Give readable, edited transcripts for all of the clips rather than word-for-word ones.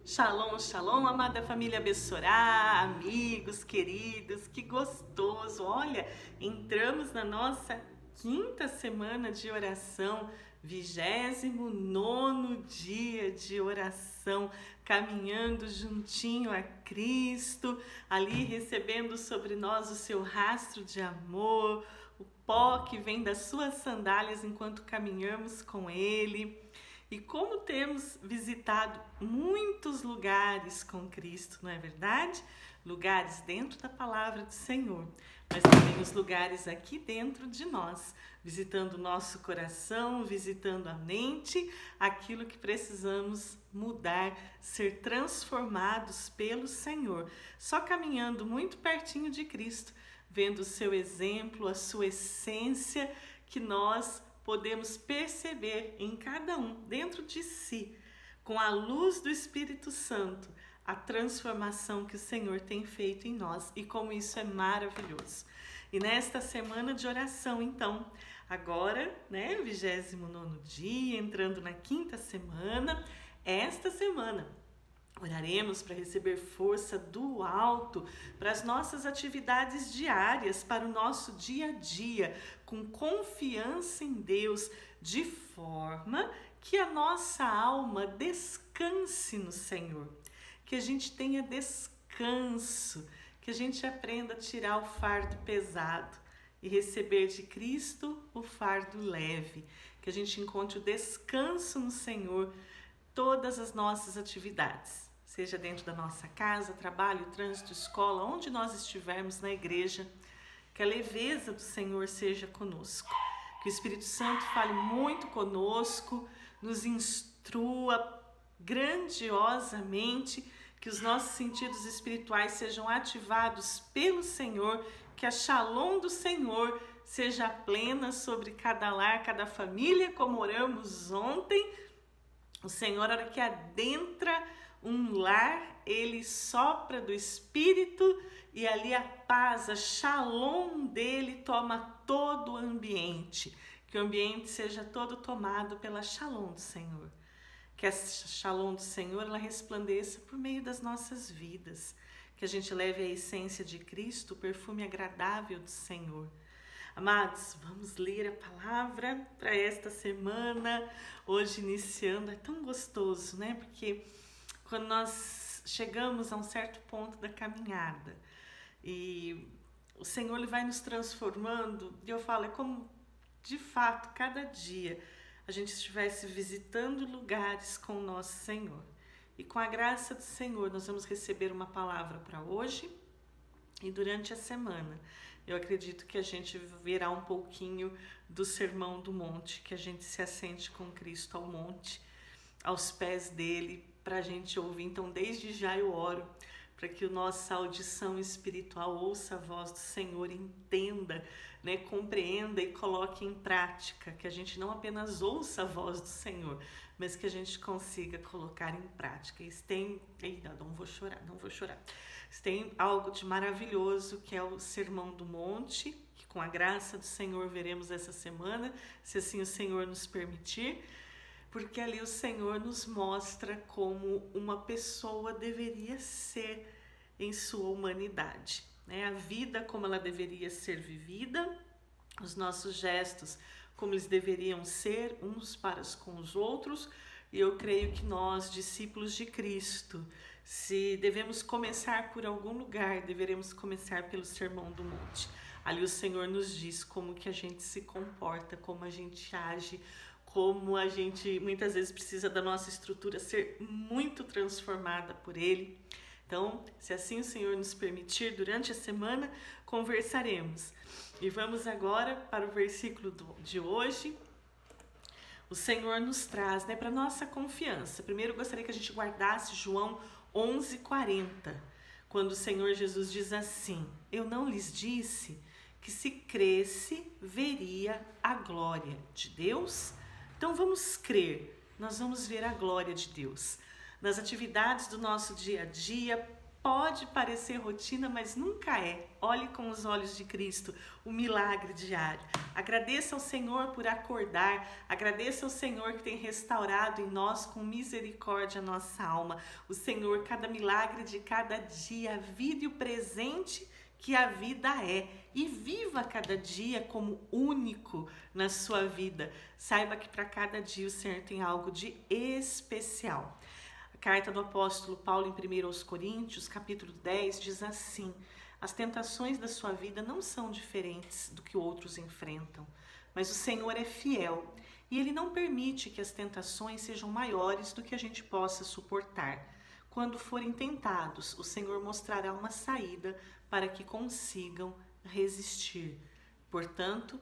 Shalom, shalom, amada família Bessorá, amigos, queridos, que gostoso! Olha, entramos na nossa quinta semana de oração, 29º dia de oração, caminhando juntinho a Cristo, ali recebendo sobre nós o seu rastro de amor, o pó que vem das suas sandálias enquanto caminhamos com Ele. E como temos visitado muitos lugares com Cristo, não é verdade? Lugares dentro da palavra do Senhor, mas também os lugares aqui dentro de nós, visitando o nosso coração, visitando a mente, aquilo que precisamos mudar, ser transformados pelo Senhor. Só caminhando muito pertinho de Cristo, vendo o seu exemplo, a sua essência, que nós podemos perceber em cada um, dentro de si, com a luz do Espírito Santo, a transformação que o Senhor tem feito em nós e como isso é maravilhoso. E nesta semana de oração, então, agora, 29º dia, entrando na quinta semana, esta semana, oraremos para receber força do alto para as nossas atividades diárias, para o nosso dia a dia, com confiança em Deus, de forma que a nossa alma descanse no Senhor, que a gente tenha descanso, que a gente aprenda a tirar o fardo pesado e receber de Cristo o fardo leve, que a gente encontre o descanso no Senhor, todas as nossas atividades, seja dentro da nossa casa, trabalho, trânsito, escola, onde nós estivermos na igreja, que a leveza do Senhor seja conosco, que o Espírito Santo fale muito conosco, nos instrua grandiosamente, que os nossos sentidos espirituais sejam ativados pelo Senhor, que a Shalom do Senhor seja plena sobre cada lar, cada família, como oramos ontem. O Senhor, a hora que adentra um lar, Ele sopra do Espírito e ali a paz, a Shalom dele toma todo o ambiente. Que o ambiente seja todo tomado pela Shalom do Senhor. Que a Shalom do Senhor, ela resplandeça por meio das nossas vidas. Que a gente leve a essência de Cristo, o perfume agradável do Senhor. Amados, vamos ler a palavra para esta semana, hoje iniciando, é tão gostoso, né? Porque quando nós chegamos a um certo ponto da caminhada e o Senhor ele vai nos transformando, e eu falo, é como de fato, cada dia a gente estivesse visitando lugares com o nosso Senhor. E com a graça do Senhor nós vamos receber uma palavra para hoje e durante a semana. Eu acredito que a gente verá um pouquinho do Sermão do Monte, que a gente se assente com Cristo ao monte, aos pés dele, para a gente ouvir. Então, desde já eu oro para que a nossa audição espiritual ouça a voz do Senhor, entenda, compreenda e coloque em prática, que a gente não apenas ouça a voz do Senhor, mas que a gente consiga colocar em prática. Isso tem... não vou chorar. Isso tem algo de maravilhoso, que é o Sermão do Monte, que com a graça do Senhor veremos essa semana, se assim o Senhor nos permitir, porque ali o Senhor nos mostra como uma pessoa deveria ser em sua humanidade, A vida como ela deveria ser vivida, os nossos gestos como eles deveriam ser uns para com os outros. E eu creio que nós, discípulos de Cristo, se devemos começar por algum lugar, deveremos começar pelo Sermão do Monte. Ali o Senhor nos diz como que a gente se comporta, como a gente age, como a gente muitas vezes precisa da nossa estrutura ser muito transformada por Ele. Então, se assim o Senhor nos permitir, durante a semana conversaremos. E vamos agora para o versículo de hoje. O Senhor nos traz, para nossa confiança. Primeiro eu gostaria que a gente guardasse João 11:40, quando o Senhor Jesus diz assim: eu não lhes disse que se cresce, veria a glória de Deus? Então vamos crer, nós vamos ver a glória de Deus nas atividades do nosso dia a dia, pode parecer rotina, mas nunca é. Olhe com os olhos de Cristo o milagre diário. Agradeça ao Senhor por acordar, agradeça ao Senhor que tem restaurado em nós com misericórdia a nossa alma. O Senhor, cada milagre de cada dia, a vida e o presente que a vida é. E viva cada dia como único na sua vida. Saiba que para cada dia o Senhor tem algo de especial. A carta do apóstolo Paulo em 1 aos Coríntios, capítulo 10, diz assim: as tentações da sua vida não são diferentes do que outros enfrentam, mas o Senhor é fiel e Ele não permite que as tentações sejam maiores do que a gente possa suportar. Quando forem tentados, o Senhor mostrará uma saída para que consigam resistir. Portanto,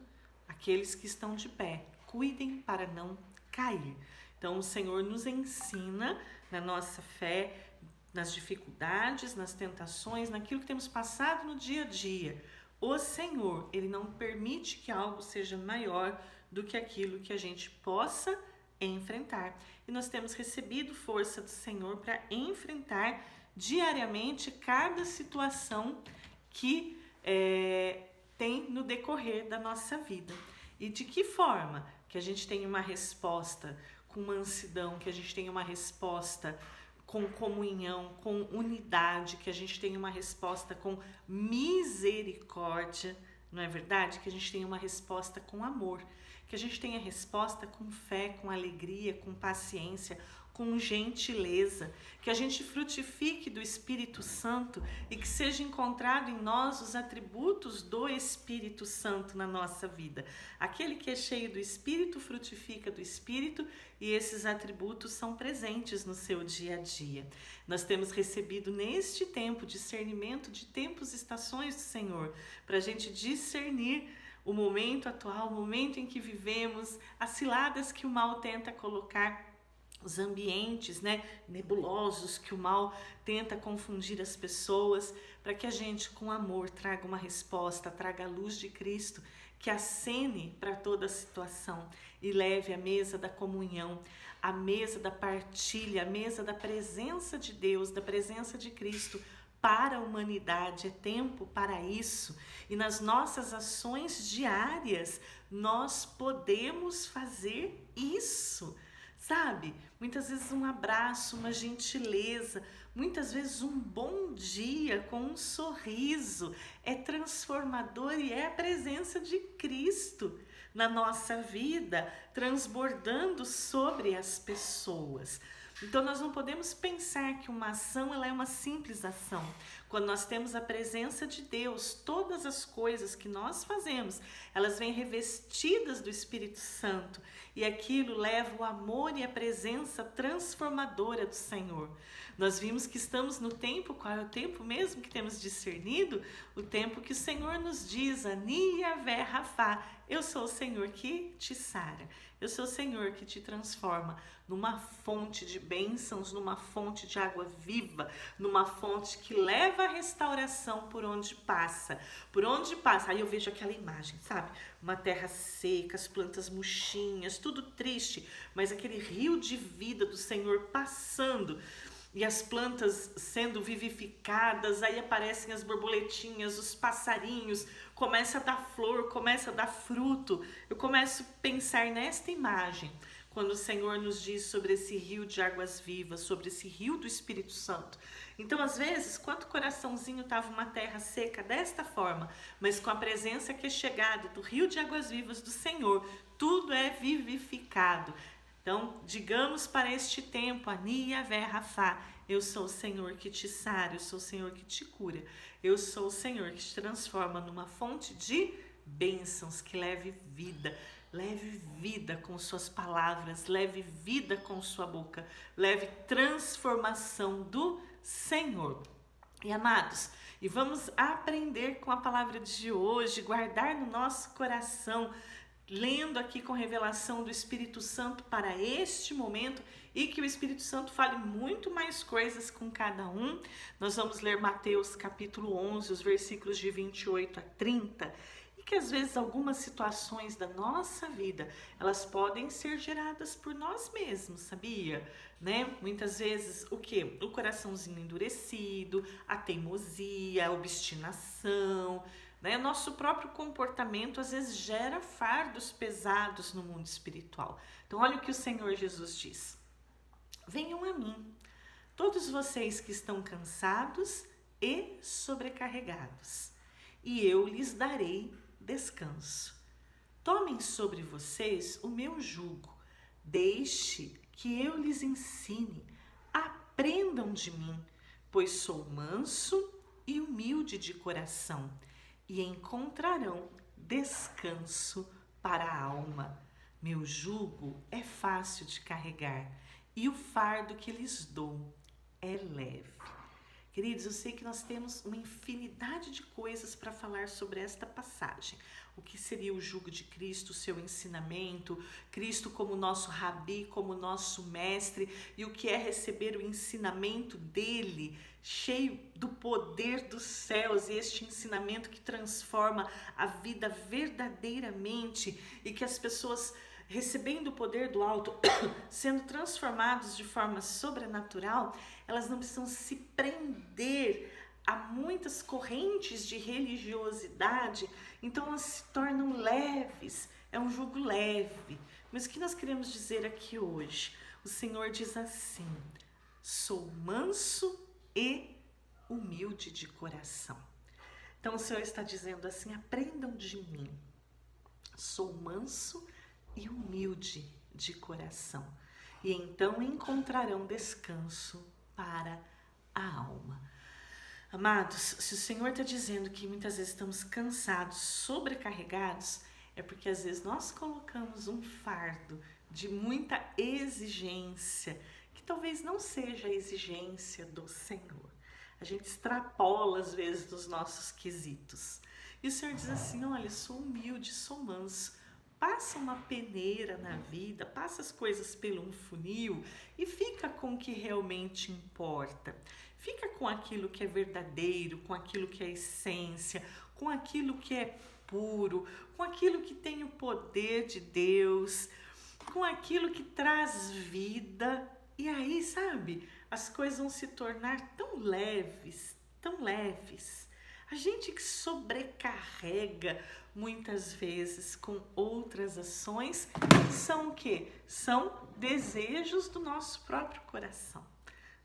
aqueles que estão de pé, cuidem para não cair. Então, o Senhor nos ensina na nossa fé, nas dificuldades, nas tentações, naquilo que temos passado no dia a dia. O Senhor, Ele não permite que algo seja maior do que aquilo que a gente possa enfrentar. E nós temos recebido força do Senhor para enfrentar diariamente cada situação que tem no decorrer da nossa vida. E de que forma? Que a gente tenha uma resposta com mansidão, que a gente tenha uma resposta com comunhão, com unidade, que a gente tenha uma resposta com misericórdia, não é verdade? Que a gente tenha uma resposta com amor, que a gente tenha resposta com fé, com alegria, com paciência, com gentileza, que a gente frutifique do Espírito Santo e que seja encontrado em nós os atributos do Espírito Santo na nossa vida. Aquele que é cheio do Espírito frutifica do Espírito e esses atributos são presentes no seu dia a dia. Nós temos recebido neste tempo discernimento de tempos e estações do Senhor, para a gente discernir o momento atual, o momento em que vivemos, as ciladas que o mal tenta colocar, os ambientes, nebulosos que o mal tenta confundir as pessoas, para que a gente com amor traga uma resposta, traga a luz de Cristo, que acene para toda a situação e leve a mesa da comunhão, a mesa da partilha, a mesa da presença de Deus, da presença de Cristo para a humanidade. É tempo para isso. E nas nossas ações diárias, nós podemos fazer isso. Sabe? Muitas vezes um abraço, uma gentileza, muitas vezes um bom dia com um sorriso é transformador e é a presença de Cristo na nossa vida, transbordando sobre as pessoas. Então nós não podemos pensar que uma ação ela é uma simples ação. Quando nós temos a presença de Deus, todas as coisas que nós fazemos, elas vêm revestidas do Espírito Santo e aquilo leva o amor e a presença transformadora do Senhor. Nós vimos que estamos no tempo, qual é o tempo mesmo que temos discernido? O tempo que o Senhor nos diz, Ani Yahvé Rafá, eu sou o Senhor que te sara, eu sou o Senhor que te transforma numa fonte de bênçãos, numa fonte de água viva, numa fonte que leva a restauração por onde passa. Por onde passa, aí eu vejo aquela imagem, sabe? Uma terra seca, as plantas murchinhas, tudo triste, mas aquele rio de vida do Senhor passando e as plantas sendo vivificadas, aí aparecem as borboletinhas, os passarinhos, começa a dar flor, começa a dar fruto. Eu começo a pensar nesta imagem, quando o Senhor nos diz sobre esse rio de águas vivas, sobre esse rio do Espírito Santo. Então, às vezes, quando o coraçãozinho estava uma terra seca desta forma, mas com a presença que é chegada do rio de águas vivas do Senhor, tudo é vivificado. Então, digamos para este tempo, Ani Yahvé Rafá, eu sou o Senhor que te sara, eu sou o Senhor que te cura, eu sou o Senhor que te transforma numa fonte de bênçãos, que leve vida com suas palavras, leve vida com sua boca, leve transformação do Senhor. E amados, e vamos aprender com a palavra de hoje, guardar no nosso coração, lendo aqui com revelação do Espírito Santo para este momento, e que o Espírito Santo fale muito mais coisas com cada um. Nós vamos ler Mateus capítulo 11, os versículos de 28 a 30, e que às vezes algumas situações da nossa vida, elas podem ser geradas por nós mesmos, sabia? né? Muitas vezes o quê? O coraçãozinho endurecido, a teimosia, a obstinação, né? Nosso próprio comportamento às vezes gera fardos pesados no mundo espiritual. Então olha o que o Senhor Jesus diz: venham a mim, todos vocês que estão cansados e sobrecarregados, e eu lhes darei descanso. Tomem sobre vocês o meu jugo, deixe que eu lhes ensine, aprendam de mim, pois sou manso e humilde de coração, e encontrarão descanso para a alma. Meu jugo é fácil de carregar, e o fardo que lhes dou é leve. Queridos, eu sei que nós temos uma infinidade de coisas para falar sobre esta passagem. O que seria o jugo de Cristo, o seu ensinamento, Cristo como nosso rabi, como nosso mestre, e o que é receber o ensinamento dele, cheio do poder dos céus, e este ensinamento que transforma a vida verdadeiramente, e que as pessoas, recebendo o poder do alto, sendo transformados de forma sobrenatural, elas não precisam se prender a muitas correntes de religiosidade, então elas se tornam leves, é um jugo leve. Mas o que nós queremos dizer aqui hoje? O Senhor diz assim: sou manso e humilde de coração. Então o Senhor está dizendo assim: aprendam de mim, sou manso e humilde de coração, e então encontrarão descanso para a alma. Amados, se o Senhor está dizendo que muitas vezes estamos cansados, sobrecarregados, é porque às vezes nós colocamos um fardo de muita exigência, que talvez não seja a exigência do Senhor. A gente extrapola às vezes dos nossos quesitos. E o Senhor diz assim: olha, sou humilde, sou manso. Passa uma peneira na vida, passa as coisas pelo um funil e fica com o que realmente importa. Fica com aquilo que é verdadeiro, com aquilo que é essência, com aquilo que é puro, com aquilo que tem o poder de Deus, com aquilo que traz vida. E aí, sabe, as coisas vão se tornar tão leves, tão leves. A gente que sobrecarrega muitas vezes com outras ações que são o quê? São desejos do nosso próprio coração,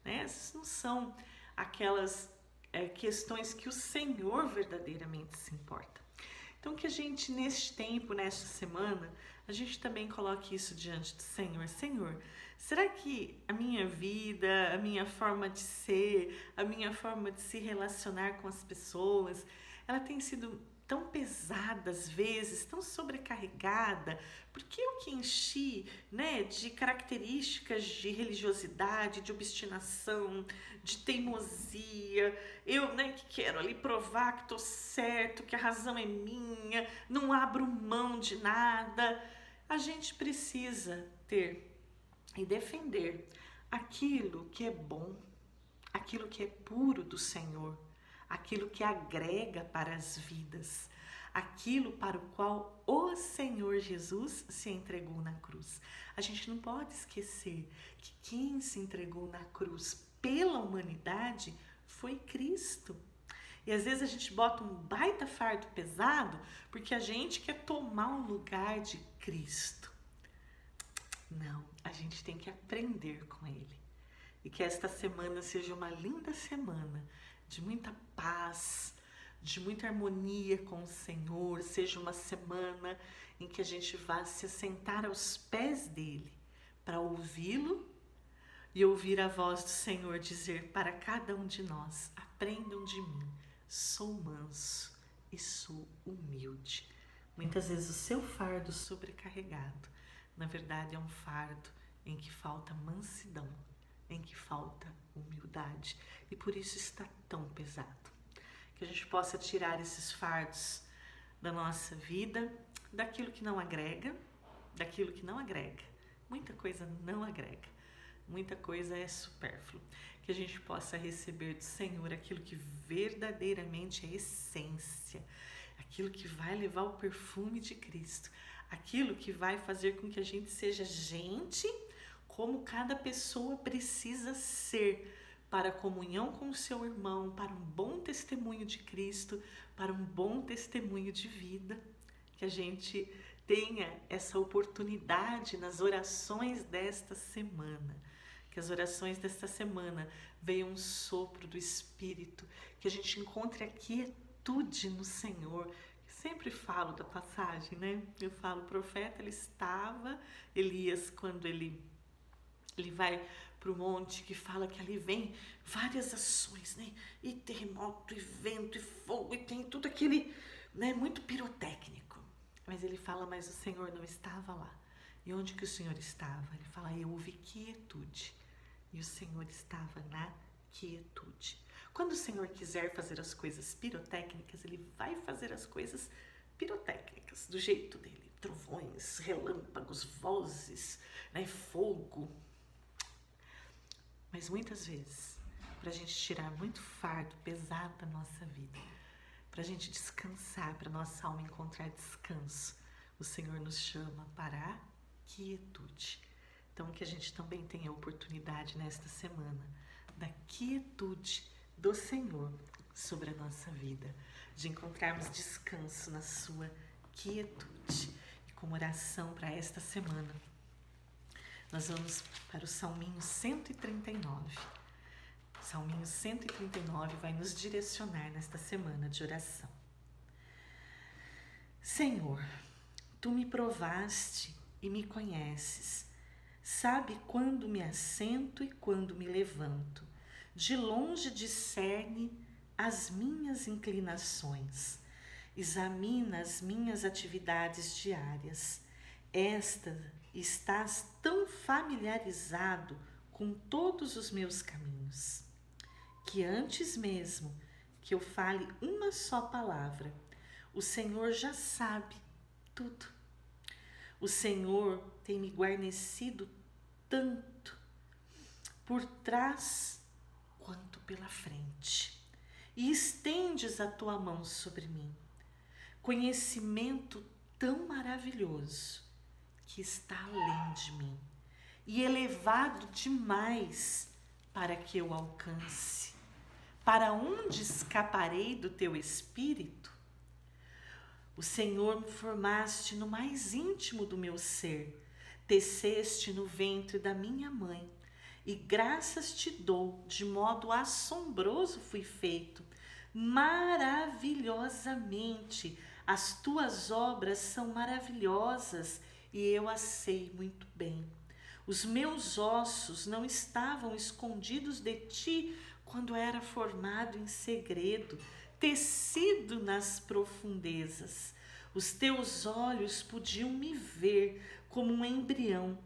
né? Essas não são aquelas questões que o Senhor verdadeiramente se importa. Então que a gente neste tempo, nesta semana, a gente também coloque isso diante do Senhor. Senhor, será que a minha vida, a minha forma de ser, a minha forma de se relacionar com as pessoas, ela tem sido tão pesada às vezes, tão sobrecarregada, porque eu que enchi, né, de características de religiosidade, de obstinação, de teimosia, eu, né, que quero ali provar que estou certo, que a razão é minha, não abro mão de nada. A gente precisa ter e defender aquilo que é bom, aquilo que é puro do Senhor, aquilo que agrega para as vidas, aquilo para o qual o Senhor Jesus se entregou na cruz. A gente não pode esquecer que quem se entregou na cruz pela humanidade foi Cristo. E às vezes a gente bota um baita fardo pesado porque a gente quer tomar o lugar de Cristo. Não, a gente tem que aprender com Ele. E que esta semana seja uma linda semana de muita paz, de muita harmonia com o Senhor, seja uma semana em que a gente vá se assentar aos pés dele para ouvi-lo e ouvir a voz do Senhor dizer para cada um de nós: aprendam de mim, sou manso e sou humilde. Muitas vezes o seu fardo sobrecarregado, na verdade é um fardo em que falta mansidão, em que falta humildade, e por isso está tão pesado. Que a gente possa tirar esses fardos da nossa vida, daquilo que não agrega, daquilo que não agrega. Muita coisa não agrega, muita coisa é supérfluo. Que a gente possa receber do Senhor aquilo que verdadeiramente é essência, aquilo que vai levar o perfume de Cristo, aquilo que vai fazer com que a gente seja gente como cada pessoa precisa ser para a comunhão com o seu irmão, para um bom testemunho de Cristo, para um bom testemunho de vida. Que a gente tenha essa oportunidade nas orações desta semana. Que as orações desta semana venham um sopro do Espírito, que a gente encontre a quietude no Senhor. Eu sempre falo da passagem, né? Eu falo, o profeta, Elias, quando ele vai para o monte, que fala que ali vem várias ações, né? E terremoto, e vento, e fogo, e tem tudo aquele, né? Muito pirotécnico. Mas ele fala, mas o Senhor não estava lá. E onde que o Senhor estava? Ele fala, eu ouvi quietude. E o Senhor estava na quietude. Quando o Senhor quiser fazer as coisas pirotécnicas, Ele vai fazer as coisas pirotécnicas, do jeito dele. Trovões, relâmpagos, vozes, né? Fogo. Mas muitas vezes, para a gente tirar muito fardo pesado da nossa vida, para a gente descansar, para a nossa alma encontrar descanso, o Senhor nos chama para a quietude. Então, que a gente também tenha a oportunidade nesta semana da quietude do Senhor sobre a nossa vida, de encontrarmos descanso na sua quietude. E como oração para esta semana, nós vamos para o Salminho 139. O Salminho 139 vai nos direcionar nesta semana de oração. Senhor, Tu me provaste e me conheces. Sabe quando me assento e quando me levanto. De longe discerne as minhas inclinações. Examina as minhas atividades diárias. Estás tão familiarizado com todos os meus caminhos, que antes mesmo que eu fale uma só palavra, o Senhor já sabe tudo. O Senhor tem me guarnecido tanto por trás quanto pela frente, e estendes a tua mão sobre mim. Conhecimento tão maravilhoso que está além de mim e elevado demais para que eu alcance. Para onde escaparei do teu espírito? O Senhor me formaste no mais íntimo do meu ser, teceste no ventre da minha mãe, e graças te dou, de modo assombroso fui feito. Maravilhosamente, as tuas obras são maravilhosas, e eu as sei muito bem. Os meus ossos não estavam escondidos de ti quando era formado em segredo, tecido nas profundezas. Os teus olhos podiam me ver como um embrião,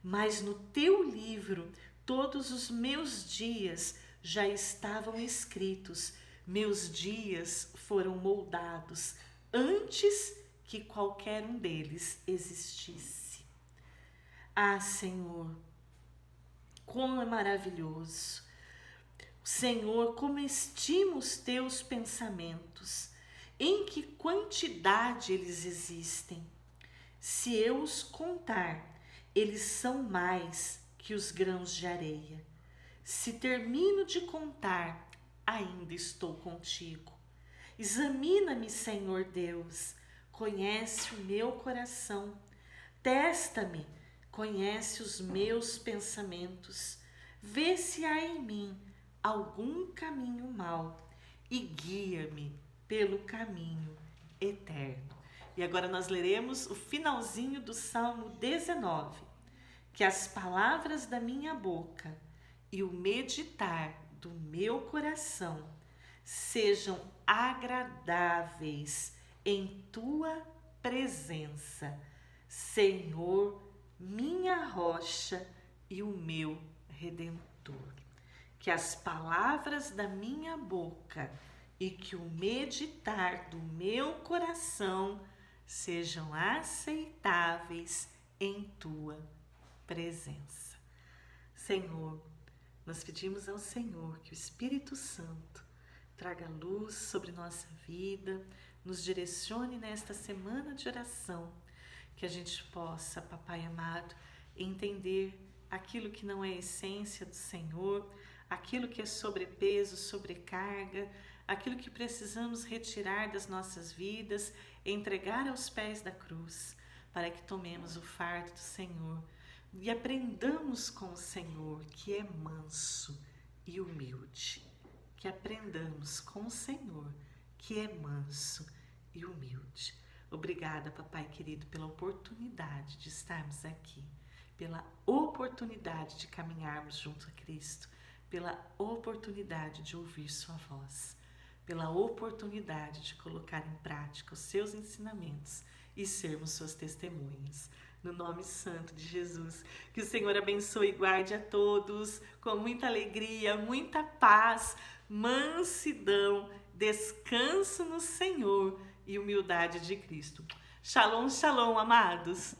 mas no teu livro todos os meus dias já estavam escritos. Meus dias foram moldados antes que qualquer um deles existisse. Ah, Senhor, como é maravilhoso! Senhor, como estimo os teus pensamentos, em que quantidade eles existem. Se eu os contar, eles são mais que os grãos de areia. Se termino de contar, ainda estou contigo. Examina-me, Senhor Deus, conhece o meu coração. Testa-me, conhece os meus pensamentos. Vê se há em mim algum caminho mau e guia-me pelo caminho eterno. E agora nós leremos o finalzinho do Salmo 19. Que as palavras da minha boca e o meditar do meu coração sejam agradáveis em tua presença, Senhor, minha rocha e o meu redentor. Que as palavras da minha boca e que o meditar do meu coração sejam aceitáveis em tua presença. Senhor, nós pedimos ao Senhor que o Espírito Santo traga luz sobre nossa vida, nos direcione nesta semana de oração, que a gente possa, Papai amado, entender aquilo que não é essência do Senhor, aquilo que é sobrepeso, sobrecarga, aquilo que precisamos retirar das nossas vidas, entregar aos pés da cruz, para que tomemos o fardo do Senhor e aprendamos com o Senhor, que é manso e humilde. Que aprendamos com o Senhor, que é manso e humilde. Obrigada, papai querido, pela oportunidade de estarmos aqui, pela oportunidade de caminharmos junto a Cristo, pela oportunidade de ouvir sua voz, pela oportunidade de colocar em prática os seus ensinamentos e sermos suas testemunhas. No nome santo de Jesus, que o Senhor abençoe e guarde a todos com muita alegria, muita paz, mansidão, descanso no Senhor e humildade de Cristo. Shalom, shalom, amados!